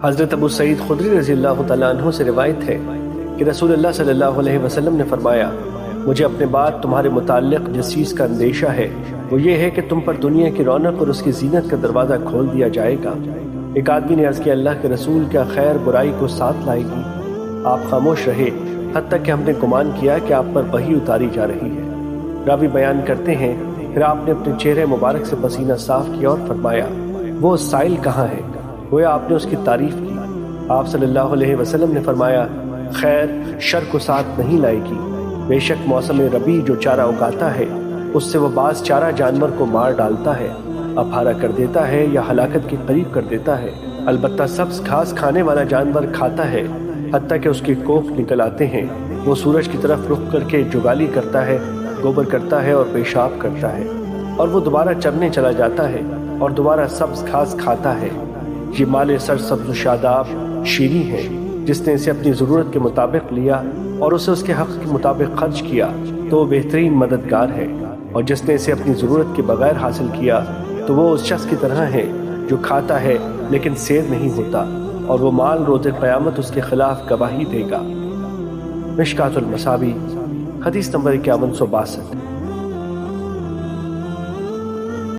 حضرت ابو سعید خدری رضی اللہ تعالیٰ عنہ سے روایت ہے کہ رسول اللہ صلی اللہ علیہ وسلم نے فرمایا، مجھے اپنے بعد تمہارے متعلق جس چیز کا اندیشہ ہے وہ یہ ہے کہ تم پر دنیا کی رونق اور اس کی زینت کا دروازہ کھول دیا جائے گا۔ ایک آدمی نے عرض کیا، اللہ کے رسول، کیا خیر برائی کو ساتھ لائے گی؟ آپ خاموش رہے حتیٰ کہ ہم نے گمان کیا کہ آپ پر وحی اتاری جا رہی ہے۔ راوی بیان کرتے ہیں، پھر آپ نے اپنے چہرے مبارک سے پسینہ صاف کیا اور فرمایا، وہ سائل کہاں ہے؟ گویا آپ نے اس کی تعریف کی۔ آپ صلی اللہ علیہ وسلم نے فرمایا، خیر شر کو ساتھ نہیں لائے گی۔ بے شک موسم ربیع جو چارہ اگاتا ہے اس سے وہ بعض چارہ جانور کو مار ڈالتا ہے، اپہارا کر دیتا ہے یا ہلاکت کے قریب کر دیتا ہے۔ البتہ سبز گھاس کھانے والا جانور کھاتا ہے حتیٰ کہ اس کے کوف نکل آتے ہیں۔ وہ سورج کی طرف رخ کر کے جگالی کرتا ہے، گوبر کرتا ہے اور پیشاب کرتا ہے، اور وہ دوبارہ چرنے چلا جاتا ہے اور دوبارہ سبز گھاس کھاتا ہے۔ یہ مال سرسبز و شاداب شیریں ہے، جس نے اسے اپنی ضرورت کے مطابق لیا اور اسے اس کے حق کے مطابق خرچ کیا تو وہ بہترین مددگار ہے، اور جس نے اسے اپنی ضرورت کے بغیر حاصل کیا تو وہ اس شخص کی طرح ہے جو کھاتا ہے لیکن سیر نہیں ہوتا، اور وہ مال روز قیامت اس کے خلاف گواہی دے گا۔ مشکوٰۃ المصابیح، حدیث نمبر 5162۔